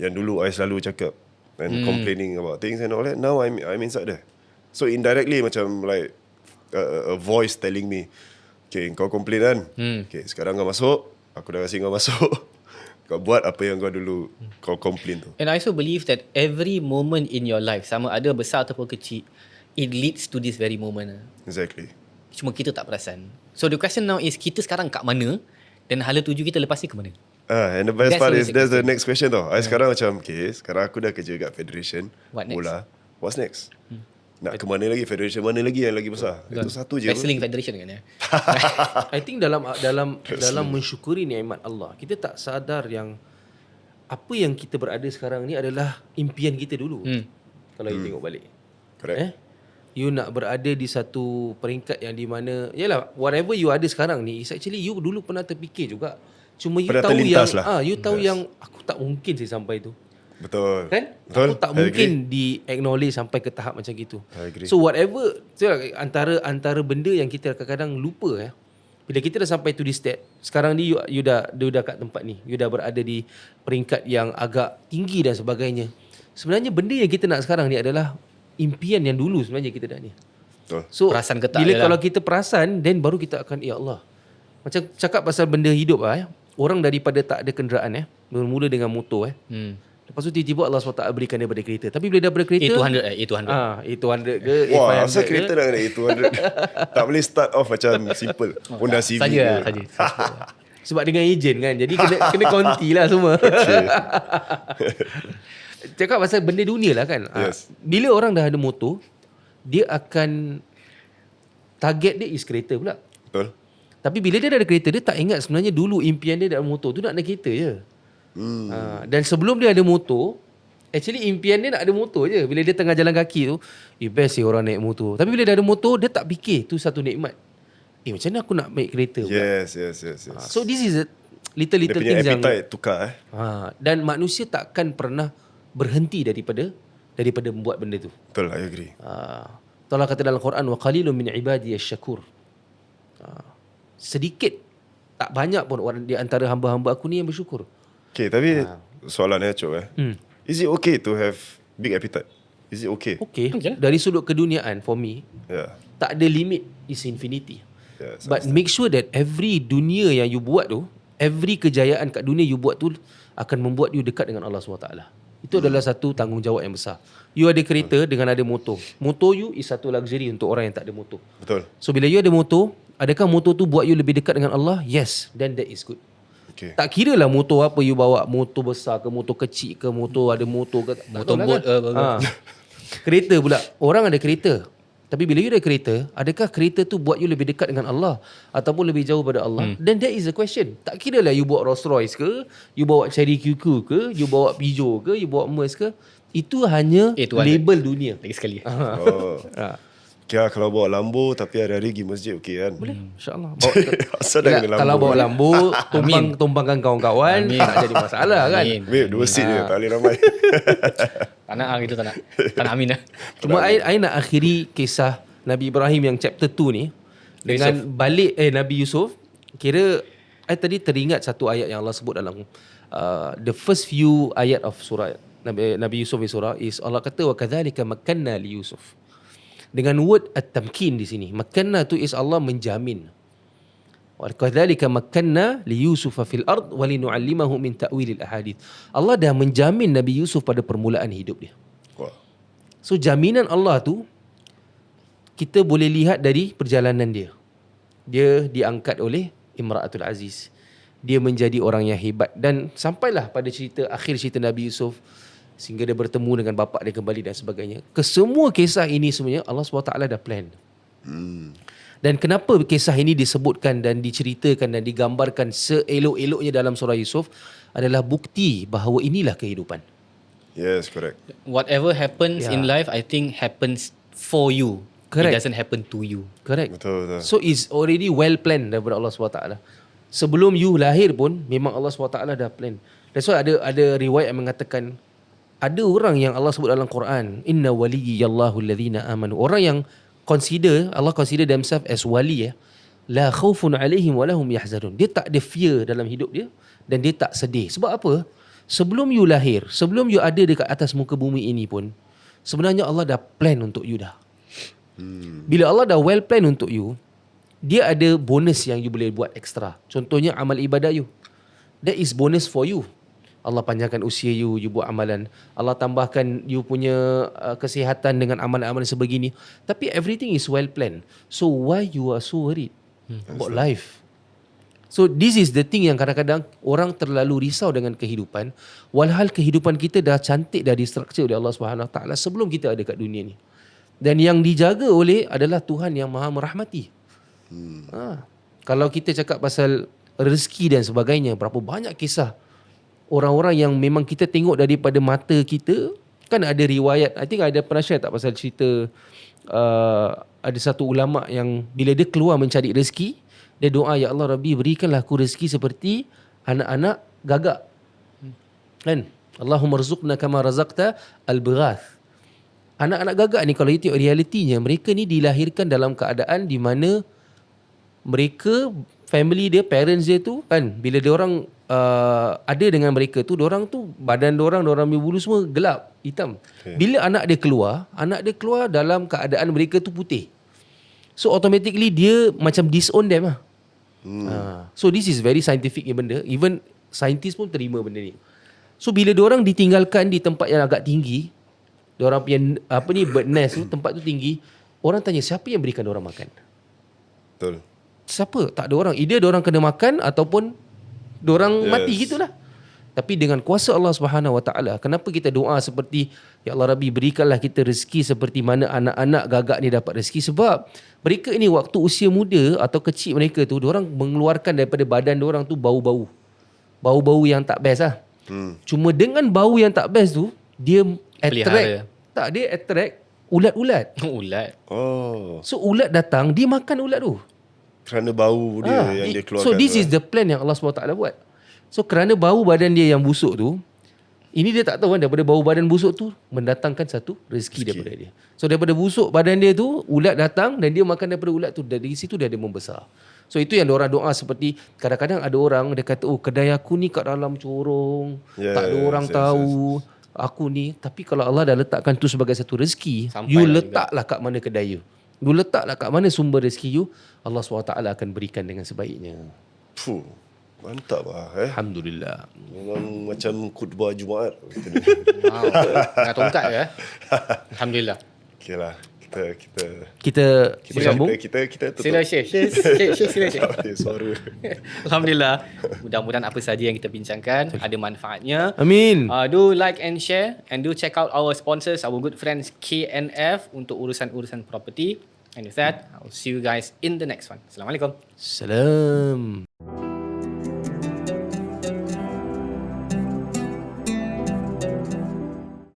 Speaker 3: yang dulu I selalu cakap and complaining about things and all that. Now I'm inside there. So indirectly macam like a voice telling me, okay, kau complain kan? Okay, sekarang kau masuk. Aku dah kasi kau masuk. Kau buat apa yang kau dulu kau complain tu.
Speaker 2: And I also believe that every moment in your life, sama ada besar ataupun kecil, it leads to this very moment.
Speaker 3: Exactly.
Speaker 2: Cuma kita tak perasan. So the question now is, kita sekarang kat mana dan hala tuju kita lepas ni ke mana?
Speaker 3: And the best
Speaker 2: That's
Speaker 3: part
Speaker 2: always
Speaker 3: is
Speaker 2: the
Speaker 3: that's the next question tau. I sekarang macam, okay, sekarang aku dah kerja kat Federation
Speaker 2: What next?
Speaker 3: bola. What's next? Nak ke mana lagi? Federation mana lagi yang lagi besar? Itu satu je.
Speaker 2: Wrestling Federation kan ya?
Speaker 1: I think dalam mensyukuri nikmat Allah, kita tak sadar yang apa yang kita berada sekarang ni adalah impian kita dulu. Kalau you tengok balik.
Speaker 3: Correct.
Speaker 1: you nak berada di satu peringkat yang di mana, yalah, whatever you ada sekarang ni is actually you dulu pernah terfikir juga. Cuma you
Speaker 3: Pernah
Speaker 1: tahu yang
Speaker 3: terlintas lah.
Speaker 1: you tahu yang aku tak mungkin saya sampai tu.
Speaker 3: Betul.
Speaker 1: Kan?
Speaker 3: Betul.
Speaker 1: Aku tak
Speaker 3: I
Speaker 1: mungkin
Speaker 3: agree.
Speaker 1: di-acknowledge sampai ke tahap macam gitu.
Speaker 3: I agree.
Speaker 1: So whatever, antara benda yang kita kadang-kadang lupa bila kita dah sampai to this step, sekarang ni you dah kat tempat ni, you dah berada di peringkat yang agak tinggi dan sebagainya. Sebenarnya benda yang kita nak sekarang ni adalah impian yang dulu sebenarnya kita dah ni.
Speaker 3: Betul.
Speaker 1: So
Speaker 2: Perasan ke tak
Speaker 1: bila
Speaker 2: dia lah.
Speaker 1: kalau kita perasan, then baru kita akan, ya Allah. Macam cakap pasal benda hidup orang daripada tak ada kenderaan bermula dengan motor Lepas tu tiba-tiba Allah SWT berikan dia daripada kereta. Tapi bila dah berkereta
Speaker 2: A200
Speaker 1: A200 ke
Speaker 3: Wah,
Speaker 1: A500
Speaker 3: asal
Speaker 1: ke,
Speaker 3: kereta dah kena A200. Tak boleh start off macam simple. Honda Civic.
Speaker 2: Saja.
Speaker 1: sebab dengan ejen kan. Jadi kena konti lah semua. Cakap pasal benda dunia lah kan.
Speaker 3: Yes.
Speaker 1: Bila orang dah ada motor, dia akan target dia is kereta pula.
Speaker 3: Betul.
Speaker 1: Tapi bila dia dah ada kereta, dia tak ingat sebenarnya dulu impian dia dalam motor tu nak ada kereta je. Dan sebelum dia ada motor, actually impian dia nak ada motor je. Bila dia tengah jalan kaki tu, best orang naik motor. Tapi bila dah ada motor, dia tak fikir tu satu nikmat. Macam mana aku nak naik kereta pula?
Speaker 3: Yes.
Speaker 1: So this is a
Speaker 3: Dia
Speaker 1: little
Speaker 3: punya
Speaker 1: things yang
Speaker 3: appetite tukar
Speaker 1: dan manusia takkan pernah berhenti daripada membuat benda tu.
Speaker 3: Betul, I agree.
Speaker 1: Allah kata dalam Quran, wa qalilun min ibadiyasy syakur. Sedikit, tak banyak pun orang di antara hamba-hamba aku ni yang bersyukur.
Speaker 3: Okay, tapi soalan Cok Is it okay to have big appetite? Is it okay?
Speaker 1: Okay,
Speaker 2: Okay.
Speaker 1: dari sudut keduniaan for me,
Speaker 3: Yeah.
Speaker 1: tak ada limit, is infinity.
Speaker 3: Yes,
Speaker 1: But make sure that every dunia yang you buat tu, every kejayaan kat dunia you buat tu akan membuat you dekat dengan Allah SWT. Itu adalah satu tanggungjawab yang besar. You ada kereta dengan ada motor. Motor you is satu luxury untuk orang yang tak ada motor.
Speaker 3: Betul.
Speaker 1: So bila you ada motor, adakah motor tu buat you lebih dekat dengan Allah? Yes, then that is good.
Speaker 3: Okay.
Speaker 1: Tak kira lah motor apa you bawa, motor besar ke, motor kecil ke, motor ada motor ke,
Speaker 2: Motor
Speaker 1: tahulah
Speaker 2: boat,
Speaker 1: kan? Kereta pula, orang ada kereta. Tapi bila you ada kereta, adakah kereta tu buat you lebih dekat dengan Allah ataupun lebih jauh pada Allah? Then that is the question. Tak kira lah you bawa Rolls Royce ke, you bawa Cherry QQ ke, you bawa Peugeot ke, you bawa Merc ke, itu hanya
Speaker 2: A200.
Speaker 1: label dunia.
Speaker 2: Lagi sekali.
Speaker 3: Oh. Kira kalau bawa Lambo tapi hari-hari pergi masjid okey kan?
Speaker 1: Boleh, insyaAllah.
Speaker 3: Asal dah kena Lambo.
Speaker 1: Kalau bawa Lambo, tumpangkan kawan-kawan, tak jadi masalah kan.
Speaker 2: Amin.
Speaker 3: Babe, 2 seat je, tak boleh ramai.
Speaker 2: Tak nak gitu, tak nak. Tak nak amin lah.
Speaker 1: Cuma I nak akhiri kisah Nabi Ibrahim yang chapter 2 ni dengan balik Nabi Yusuf. Kira I tadi teringat satu ayat yang Allah sebut dalam the first few ayat of surah Nabi Yusuf di surah is Allah kata wa kadzalika makkanna li Yusuf. Dengan word at-tamkin di sini. Makkanna tu is Allah menjamin. Wa kadzalika makkanna li Yusuf fil ard wa linu'allimahu min ta'wilil ahadith. Allah dah menjamin Nabi Yusuf pada permulaan hidup dia.
Speaker 3: Wah.
Speaker 1: So jaminan Allah tu kita boleh lihat dari perjalanan dia. Dia diangkat oleh Imra'atul Aziz. Dia menjadi orang yang hebat dan sampailah pada akhir cerita Nabi Yusuf sehingga dia bertemu dengan bapa dia kembali dan sebagainya. Kesemua kisah ini sebenarnya Allah SWT dah plan. Dan kenapa kisah ini disebutkan dan diceritakan dan digambarkan seelok-eloknya dalam surah Yusuf adalah bukti bahawa inilah kehidupan.
Speaker 3: Yes, correct.
Speaker 2: Whatever happens in life, I think happens for you.
Speaker 1: Correct.
Speaker 2: It doesn't happen to you.
Speaker 1: Correct.
Speaker 3: Betul.
Speaker 1: So it's already well planned daripada Allah SWT. Sebelum you lahir pun memang Allah SWT dah plan. That's why ada riwayat yang mengatakan ada orang yang Allah sebut dalam Quran, inna waliyallahu alladhina amanu. Orang yang Allah consider themselves as wali la khaufun alaihim wa lahum yahzanun. Dia tak ada fear dalam hidup dia dan dia tak sedih. Sebab apa? Sebelum you lahir, sebelum you ada dekat atas muka bumi ini pun sebenarnya Allah dah plan untuk you dah. Bila Allah dah well plan untuk you, dia ada bonus yang you boleh buat extra. Contohnya amal ibadah you. That is bonus for you. Allah panjangkan usia you buat amalan. Allah tambahkan you punya kesihatan dengan amalan-amalan sebegini. Tapi everything is well planned. So why you are so worried about life? So this is the thing yang kadang-kadang orang terlalu risau dengan kehidupan. Walhal kehidupan kita dah cantik, dah distructure oleh Allah SWT sebelum kita ada kat dunia ni. Dan yang dijaga oleh adalah Tuhan yang Maha merahmati. Kalau kita cakap pasal rezeki dan sebagainya, berapa banyak kisah orang-orang yang memang kita tengok daripada mata kita. Kan ada riwayat, I think ada pernah share tak pasal cerita ada satu ulama yang bila dia keluar mencari rezeki, dia doa, ya Allah Rabbi berikanlah aku rezeki seperti anak-anak gagak. Kan? Allahumma rzuqna kama razaqta al-bighath. Anak-anak gagak ni kalau itu realitinya, mereka ni dilahirkan dalam keadaan di mana mereka, family dia, parents dia tu kan, bila dia orang ada dengan mereka tu, diorang tu badan diorang punya bulu semua gelap, hitam. Bila anak dia keluar dalam keadaan mereka tu putih. So automatically dia macam disown them lah. So this is very scientific ni benda. Even scientist pun terima benda ni. So bila diorang ditinggalkan di tempat yang agak tinggi, diorang punya bird nest tu, tempat tu tinggi, orang tanya siapa yang berikan diorang makan?
Speaker 3: Betul.
Speaker 1: Siapa? Tak ada orang. Either diorang kena makan ataupun diorang mati gitulah. Tapi dengan kuasa Allah Subhanahu Wa Taala, kenapa kita doa seperti ya Allah Rabbi berikanlah kita rezeki seperti mana anak-anak gagak ni dapat rezeki? Sebab mereka ini waktu usia muda atau kecil mereka tu, diorang mengeluarkan daripada badan diorang tu bau-bau. Bau-bau yang tak best lah. Cuma dengan bau yang tak best tu, dia attract. Tak, dia attract ulat-ulat.
Speaker 2: Ulat.
Speaker 3: Oh.
Speaker 1: So ulat datang, dia makan ulat tu.
Speaker 3: Kerana bau dia yang dia keluarkan.
Speaker 1: So this is the plan yang Allah SWT buat. So kerana bau badan dia yang busuk tu, ini dia tak tahu kan, daripada bau badan busuk tu mendatangkan satu rezeki daripada dia. So daripada busuk badan dia tu, ulat datang dan dia makan daripada ulat tu. Dari situ dia membesar. So itu yang diorang doa seperti, kadang-kadang ada orang dia kata, oh kedai aku ni kat dalam corong, tak ada orang tahu aku ni. Tapi kalau Allah dah letakkan tu sebagai satu rezeki, you letaklah kat mana kedai you, you letaklah kat mana sumber rezeki you, Allah SWT akan berikan dengan sebaiknya.
Speaker 3: Fuh, mantap lah
Speaker 1: Alhamdulillah.
Speaker 3: Memang macam khutbah Jumaat.
Speaker 2: Wow. Dengan tongkat ke? Alhamdulillah.
Speaker 3: Okay lah.
Speaker 1: Kita bersambung.
Speaker 3: Kita tutup.
Speaker 2: Sila share. Sila share.
Speaker 3: Tak ada suara.
Speaker 2: Alhamdulillah. Mudah-mudahan apa saja yang kita bincangkan ada manfaatnya.
Speaker 1: Amin.
Speaker 2: Do like and share, and do check out our sponsors, our good friends KNF untuk urusan-urusan property. And with that, I'll see you guys in the next one. Assalamualaikum.
Speaker 1: Salam.